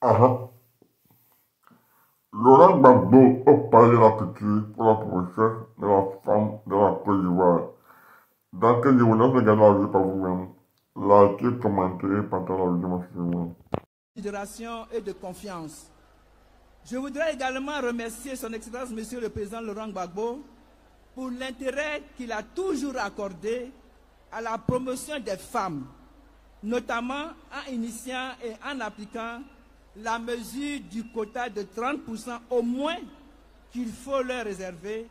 Aha. Laurent Gbagbo au palais de la culture pour la promotion de la femme de la Côte d'Ivoire. Dans quel je vous laisse regarder la vidéo par vous-même. Likez, commentez et partagez la vidéo massivement. Considération et de confiance. Je voudrais également remercier son Excellence Monsieur le Président Laurent Gbagbo pour l'intérêt qu'il a toujours accordé à la promotion des femmes, notamment en initiant et en appliquant la mesure du quota de 30% au moins qu'il faut leur réserver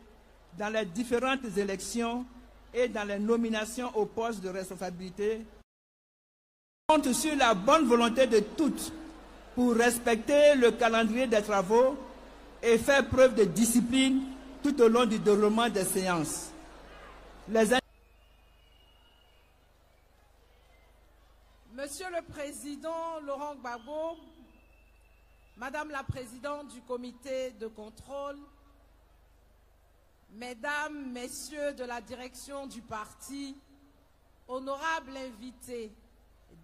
dans les différentes élections et dans les nominations aux postes de responsabilité. Je compte sur la bonne volonté de toutes pour respecter le calendrier des travaux et faire preuve de discipline tout au long du déroulement des séances. Monsieur le Président Laurent Gbagbo, Madame la Présidente du Comité de contrôle, Mesdames, Messieurs de la direction du parti, honorables invités,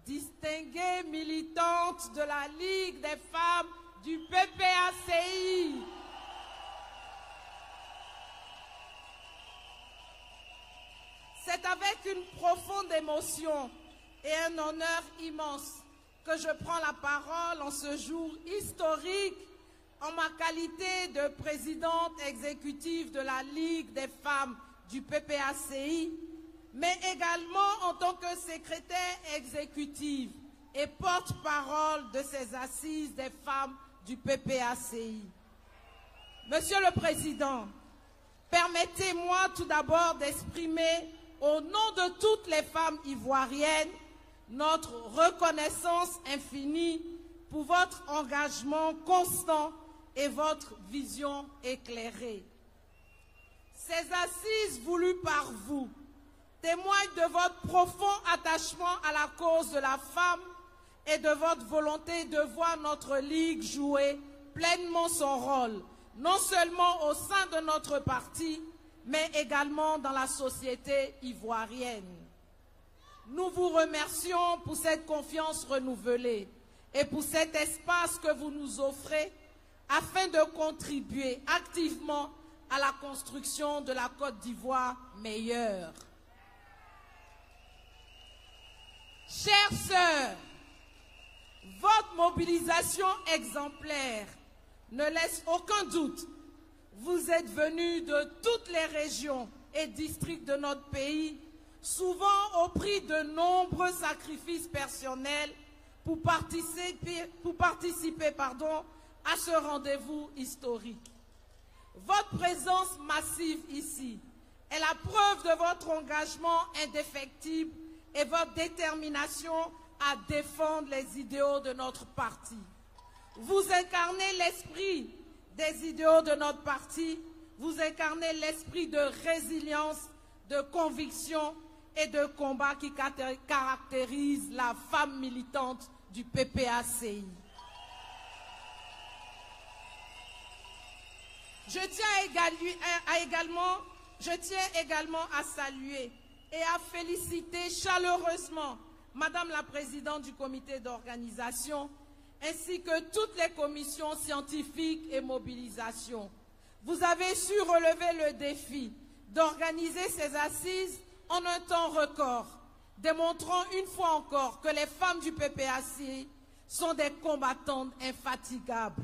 distinguées militantes de la Ligue des femmes du PPACI, c'est avec une profonde émotion et un honneur immense que je prends la parole en ce jour historique en ma qualité de présidente exécutive de la Ligue des femmes du PPACI, mais également en tant que secrétaire exécutive et porte-parole de ces assises des femmes du PPACI. Monsieur le Président, permettez-moi tout d'abord d'exprimer au nom de toutes les femmes ivoiriennes notre reconnaissance infinie pour votre engagement constant et votre vision éclairée. Ces assises voulues par vous témoignent de votre profond attachement à la cause de la femme et de votre volonté de voir notre Ligue jouer pleinement son rôle, non seulement au sein de notre parti, mais également dans la société ivoirienne. Nous vous remercions pour cette confiance renouvelée et pour cet espace que vous nous offrez afin de contribuer activement à la construction de la Côte d'Ivoire meilleure. Chères sœurs, votre mobilisation exemplaire ne laisse aucun doute. Vous êtes venus de toutes les régions et districts de notre pays, souvent au prix de nombreux sacrifices personnels pour participer à ce rendez-vous historique. Votre présence massive ici est la preuve de votre engagement indéfectible et votre détermination à défendre les idéaux de notre parti. Vous incarnez l'esprit des idéaux de notre parti, vous incarnez l'esprit de résilience, de conviction et de combat qui caractérise la femme militante du PPACI. Je tiens également à saluer et à féliciter chaleureusement Madame la Présidente du comité d'organisation ainsi que toutes les commissions scientifiques et mobilisation. Vous avez su relever le défi d'organiser ces assises en un temps record, démontrant une fois encore que les femmes du PPACI sont des combattantes infatigables.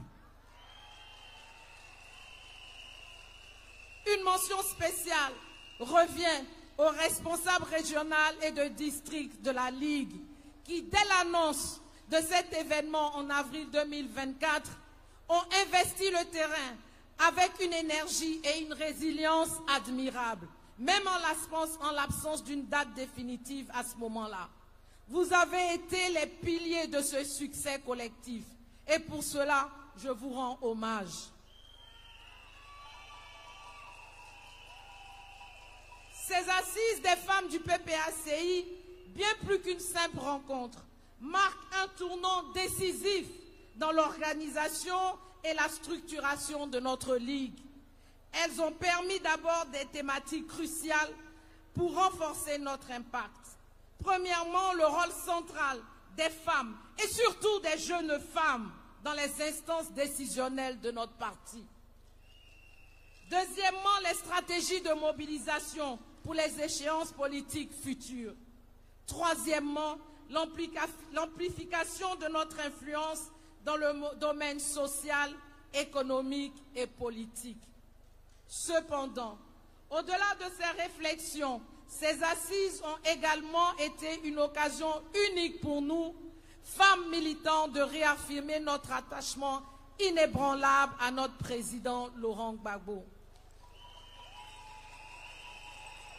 Une mention spéciale revient aux responsables régionaux et de district de la Ligue qui, dès l'annonce de cet événement en avril 2024, ont investi le terrain avec une énergie et une résilience admirables, même en l'absence d'une date définitive à ce moment-là. Vous avez été les piliers de ce succès collectif et pour cela, je vous rends hommage. Ces assises des femmes du PPACI, bien plus qu'une simple rencontre, marquent un tournant décisif dans l'organisation et la structuration de notre Ligue. Elles ont permis d'abord des thématiques cruciales pour renforcer notre impact. Premièrement, le rôle central des femmes et surtout des jeunes femmes dans les instances décisionnelles de notre parti. Deuxièmement, les stratégies de mobilisation pour les échéances politiques futures. Troisièmement, l'amplification de notre influence dans le domaine social, économique et politique. Cependant, au-delà de ces réflexions, ces assises ont également été une occasion unique pour nous, femmes militantes, de réaffirmer notre attachement inébranlable à notre président Laurent Gbagbo.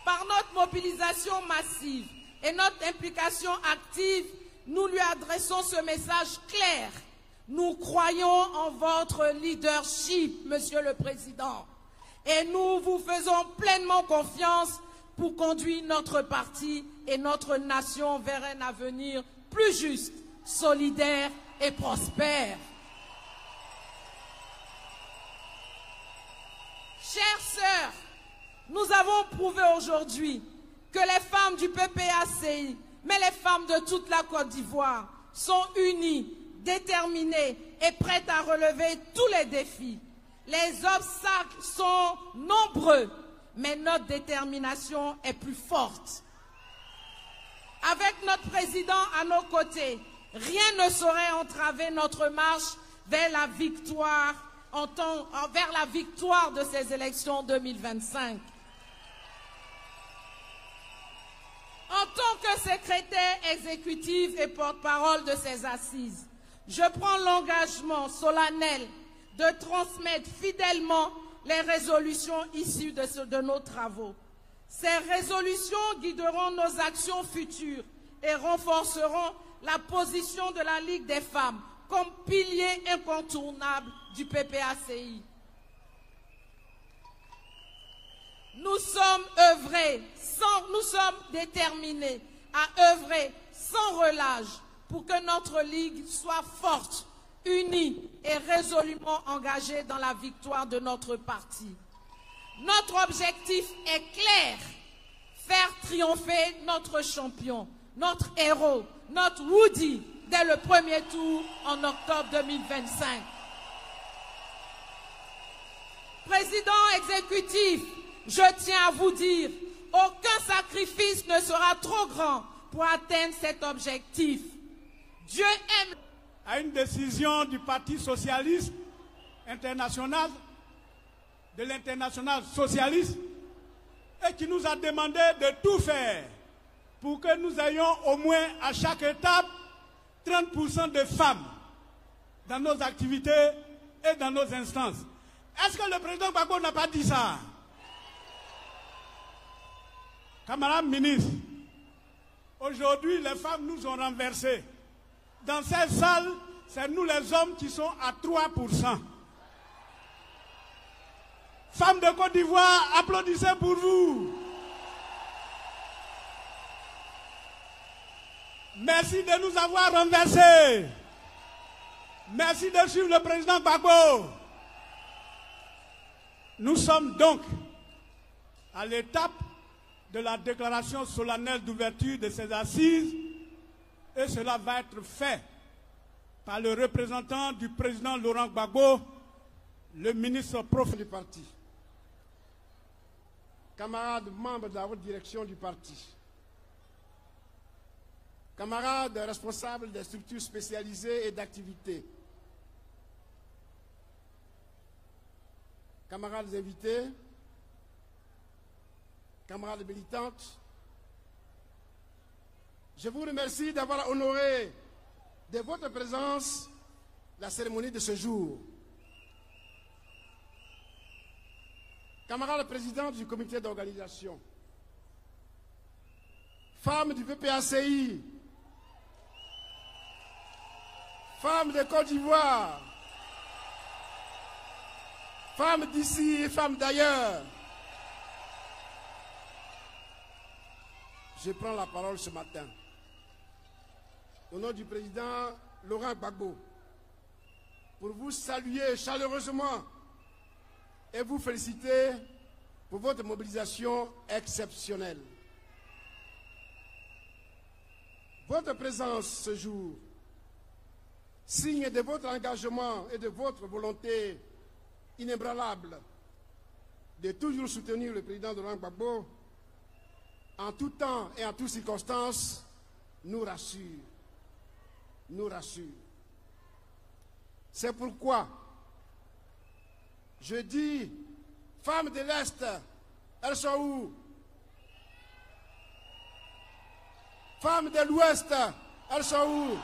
Par notre mobilisation massive et notre implication active, nous lui adressons ce message clair. Nous croyons en votre leadership, Monsieur le Président, et nous vous faisons pleinement confiance pour conduire notre parti et notre nation vers un avenir plus juste, solidaire et prospère. Chères sœurs, nous avons prouvé aujourd'hui que les femmes du PPACI, mais les femmes de toute la Côte d'Ivoire, sont unies, déterminées et prêtes à relever tous les défis. Les obstacles sont nombreux, mais notre détermination est plus forte. Avec notre président à nos côtés, rien ne saurait entraver notre marche vers la victoire, vers la victoire de ces élections 2025. En tant que secrétaire exécutive et porte-parole de ces assises, je prends l'engagement solennel de transmettre fidèlement les résolutions issues de nos travaux. Ces résolutions guideront nos actions futures et renforceront la position de la Ligue des femmes comme pilier incontournable du PPACI. Nous sommes déterminés à œuvrer sans relâche pour que notre Ligue soit forte, unie et résolument engagée dans la victoire de notre parti. Notre objectif est clair, faire triompher notre champion, notre héros, notre Woody, dès le premier tour en octobre 2025. Président exécutif, je tiens à vous dire, aucun sacrifice ne sera trop grand pour atteindre cet objectif. Dieu aime. À une décision du Parti socialiste international, de l'international socialiste, et qui nous a demandé de tout faire pour que nous ayons au moins à chaque étape 30% de femmes dans nos activités et dans nos instances. Est-ce que le président Gbagbo n'a pas dit ça? Camarades ministres, aujourd'hui les femmes nous ont renversés. Dans cette salle, c'est nous les hommes qui sont à 3%. Femmes de Côte d'Ivoire, applaudissez pour vous. Merci de nous avoir renversés. Merci de suivre le président Gbagbo. Nous sommes donc à l'étape de la déclaration solennelle d'ouverture de ces assises, et cela va être fait par le représentant du président Laurent Gbagbo, le ministre profond du parti. Camarades membres de la haute direction du parti, camarades responsables des structures spécialisées et d'activités, camarades invités, camarades militantes, je vous remercie d'avoir honoré de votre présence la cérémonie de ce jour. Camarades présidents du comité d'organisation, femmes du PPACI, femmes de Côte d'Ivoire, femmes d'ici et femmes d'ailleurs, je prends la parole ce matin au nom du président Laurent Gbagbo pour vous saluer chaleureusement et vous féliciter pour votre mobilisation exceptionnelle. Votre présence ce jour signe de votre engagement et de votre volonté inébranlable de toujours soutenir le président Laurent Gbagbo, en tout temps et en toutes circonstances, nous rassure. Nous rassure. C'est pourquoi je dis, femmes de l'Est, elles sont où? Femmes de l'Ouest, elles sont où?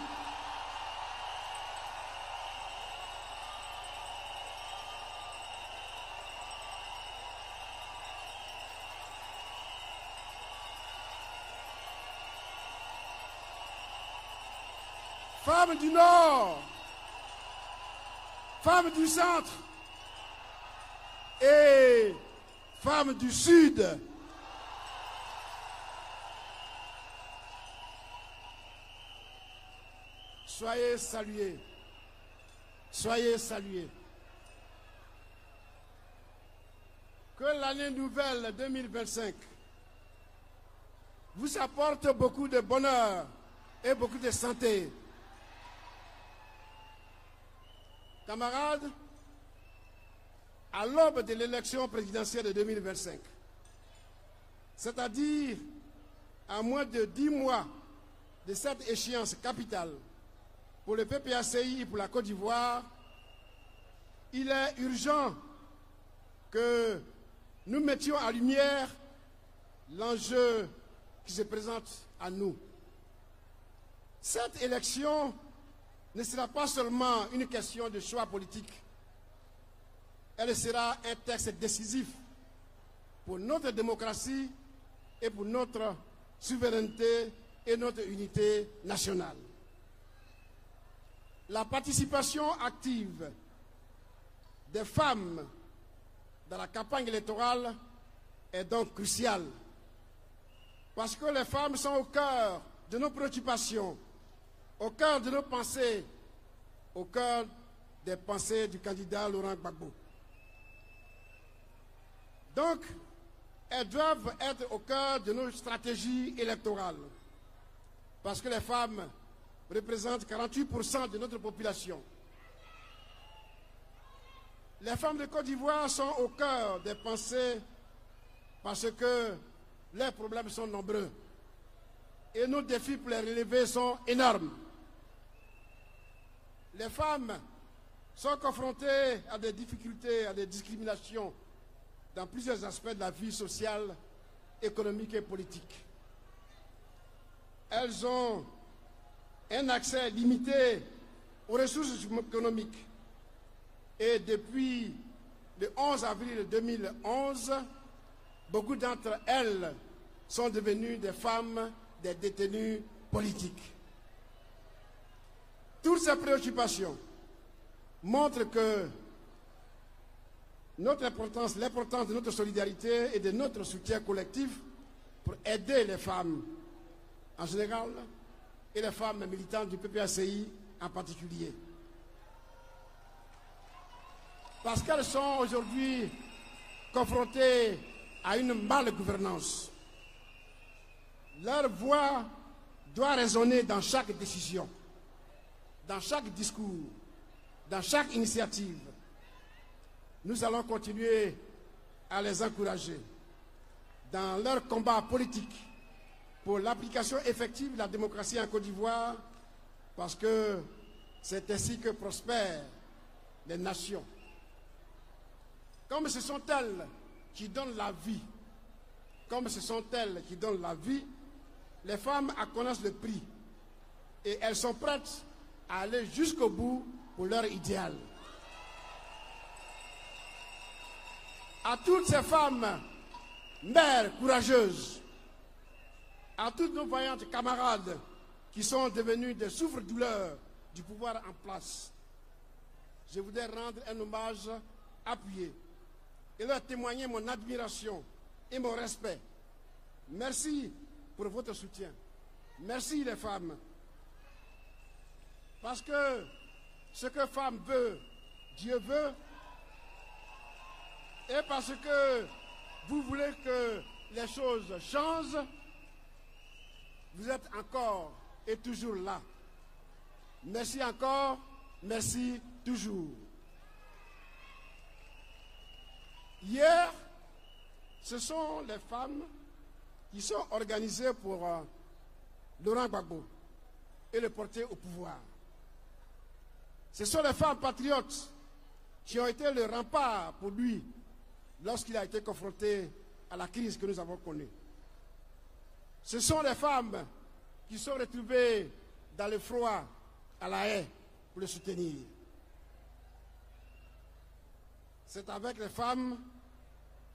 Femmes du Nord, femmes du Centre et femmes du Sud. Soyez salués. Soyez salués. Que l'année nouvelle 2025 vous apporte beaucoup de bonheur et beaucoup de santé. Camarades, à l'aube de l'élection présidentielle de 2025, c'est-à-dire à moins de 10 mois de cette échéance capitale pour le PPACI et pour la Côte d'Ivoire, il est urgent que nous mettions en lumière l'enjeu qui se présente à nous. Cette élection ne sera pas seulement une question de choix politique. Elle sera un texte décisif pour notre démocratie et pour notre souveraineté et notre unité nationale. La participation active des femmes dans la campagne électorale est donc cruciale, parce que les femmes sont au cœur de nos préoccupations, au cœur de nos pensées, au cœur des pensées du candidat Laurent Gbagbo. Donc, elles doivent être au cœur de nos stratégies électorales, parce que les femmes représentent 48% de notre population. Les femmes de Côte d'Ivoire sont au cœur des pensées parce que leurs problèmes sont nombreux et nos défis pour les relever sont énormes. Les femmes sont confrontées à des difficultés, à des discriminations dans plusieurs aspects de la vie sociale, économique et politique. Elles ont un accès limité aux ressources économiques. Et depuis le 11 avril 2011, beaucoup d'entre elles sont devenues des femmes, des détenues politiques. Toutes ces préoccupations montrent que l'importance de notre solidarité et de notre soutien collectif pour aider les femmes en général et les femmes militantes du PPACI en particulier. Parce qu'elles sont aujourd'hui confrontées à une malgouvernance. Leur voix doit résonner dans chaque décision, dans chaque discours, dans chaque initiative. Nous allons continuer à les encourager dans leur combat politique pour l'application effective de la démocratie en Côte d'Ivoire, parce que c'est ainsi que prospèrent les nations. Comme ce sont elles qui donnent la vie, les femmes en connaissent le prix et elles sont prêtes à aller jusqu'au bout pour leur idéal. À toutes ces femmes, mères courageuses, à toutes nos vaillantes camarades qui sont devenues des souffres-douleurs du pouvoir en place, je voudrais rendre un hommage appuyé et leur témoigner mon admiration et mon respect. Merci pour votre soutien. Merci les femmes. Parce que ce que femme veut, Dieu veut. Et parce que vous voulez que les choses changent, vous êtes encore et toujours là. Merci encore Merci toujours. Hier, ce sont les femmes qui sont organisées pour Laurent Gbagbo et le porter au pouvoir. Ce sont les femmes patriotes qui ont été le rempart pour lui lorsqu'il a été confronté à la crise que nous avons connue. Ce sont les femmes qui sont retrouvées dans le froid à la haie pour le soutenir. C'est avec les femmes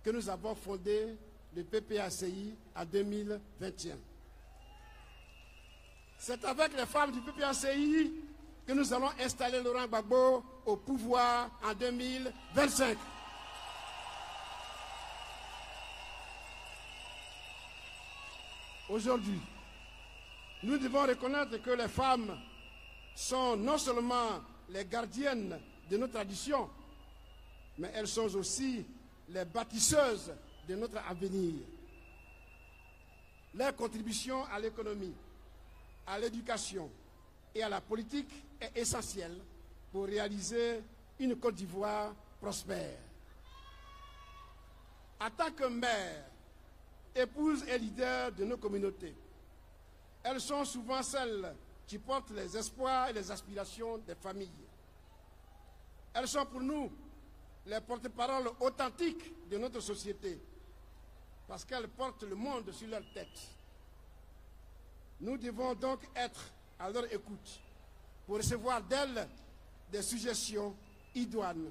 que nous avons fondé le PPACI en 2021. C'est avec les femmes du PPACI que nous allons installer Laurent Gbagbo au pouvoir en 2025. Aujourd'hui, nous devons reconnaître que les femmes sont non seulement les gardiennes de nos traditions, mais elles sont aussi les bâtisseuses de notre avenir. Leur contribution à l'économie, à l'éducation et à la politique est essentielle pour réaliser une Côte d'Ivoire prospère. En tant que mère, épouse et leader de nos communautés, elles sont souvent celles qui portent les espoirs et les aspirations des familles. Elles sont pour nous les porte-paroles authentiques de notre société, parce qu'elles portent le monde sur leur tête. Nous devons donc être à leur écoute pour recevoir d'elles des suggestions idoines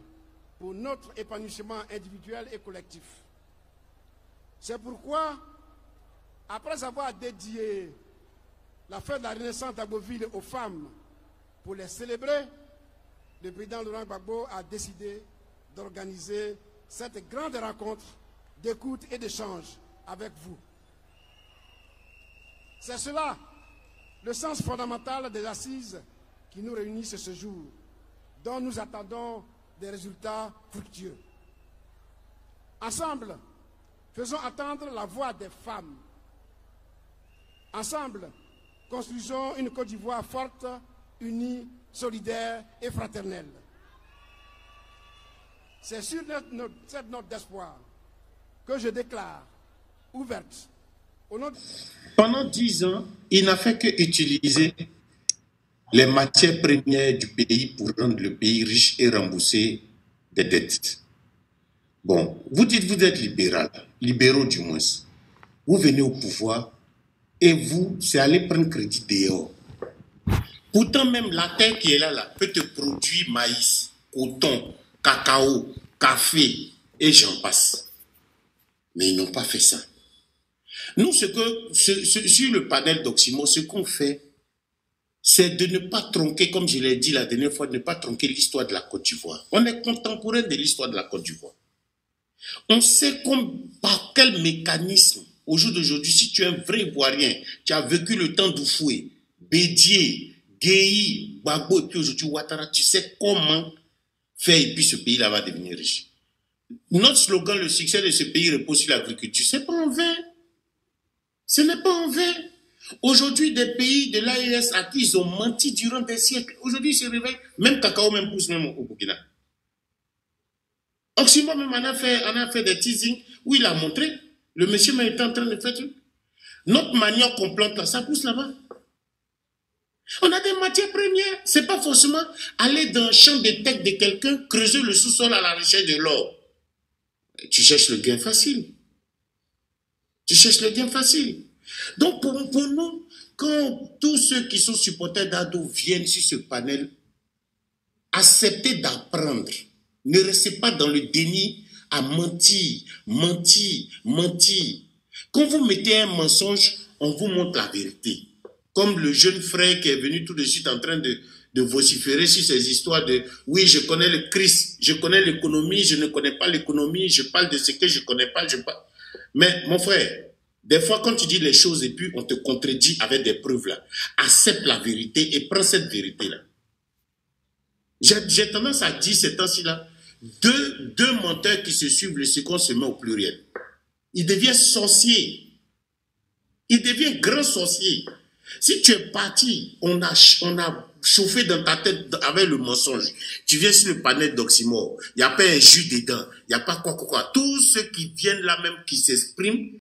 pour notre épanouissement individuel et collectif. C'est pourquoi, après avoir dédié la fête de la Renaissance d'Agboville aux femmes pour les célébrer, le président Laurent Gbagbo a décidé d'organiser cette grande rencontre d'écoute et d'échange avec vous. C'est cela, le sens fondamental des assises qui nous réunissent ce jour, dont nous attendons des résultats fructueux. Ensemble, faisons entendre la voix des femmes. Ensemble, construisons une Côte d'Ivoire forte, unie, solidaire et fraternelle. C'est sur cette note d'espoir que je déclare ouverte au nom de... Pendant 10 ans, il n'a fait que utiliser les matières premières du pays pour rendre le pays riche et rembourser des dettes. Bon, vous dites vous êtes libéral, libéraux du moins. Vous venez au pouvoir et vous, c'est aller prendre crédit dehors. Pourtant, même la terre qui est là peut te produire maïs, coton, cacao, café et j'en passe. Mais ils n'ont pas fait ça. Nous, sur le panel d'Oximo, ce qu'on fait, c'est de ne pas tronquer, comme je l'ai dit la dernière fois, de ne pas tronquer l'histoire de la Côte d'Ivoire. On est contemporain de l'histoire de la Côte d'Ivoire. On sait par quel mécanisme, au jour d'aujourd'hui, si tu es un vrai Ivoirien, tu as vécu le temps d'Oufoué, Bédié, Guéhi, Gbagbo et puis aujourd'hui Ouattara, tu sais comment faire et puis ce pays-là va devenir riche. Notre slogan, le succès de ce pays repose sur l'agriculture. Ce n'est pas en vain. Ce n'est pas en vain. Aujourd'hui, des pays de l'AES à qui ils ont menti durant des siècles, aujourd'hui ils se réveillent. Même cacao même pousse même au Burkina. Oximo même en a fait des teasings où il a montré. Le monsieur même était en train de faire tout. Notre manioc qu'on plante là, ça pousse là-bas. On a des matières premières. C'est pas forcément aller dans le champ de tête de quelqu'un, creuser le sous-sol à la recherche de l'or. Tu cherches le gain facile. Tu cherches le gain facile. Donc pour nous, quand tous ceux qui sont supporters d'Ado viennent sur ce panel, acceptez d'apprendre. Ne restez pas dans le déni à mentir, mentir, mentir. Quand vous mettez un mensonge, on vous montre la vérité. Comme le jeune frère qui est venu tout de suite en train de vociférer sur ces histoires de « oui, je connais le Christ, je connais l'économie, je ne connais pas l'économie, je parle de ce que je ne connais pas, je parle... » Mais mon frère, des fois quand tu dis les choses et puis on te contredit avec des preuves là, accepte la vérité et prends cette vérité-là. J'ai tendance à dire ces temps-ci là, deux menteurs qui se suivent, le second se met au pluriel. Il devient sorcier. Il devient grand sorcier. Si tu es parti, on a chauffer dans ta tête avec le mensonge. Tu viens sur le panel d'Oxymore, il n'y a pas un jus dedans, il n'y a pas quoi. Tous ceux qui viennent là même, qui s'expriment,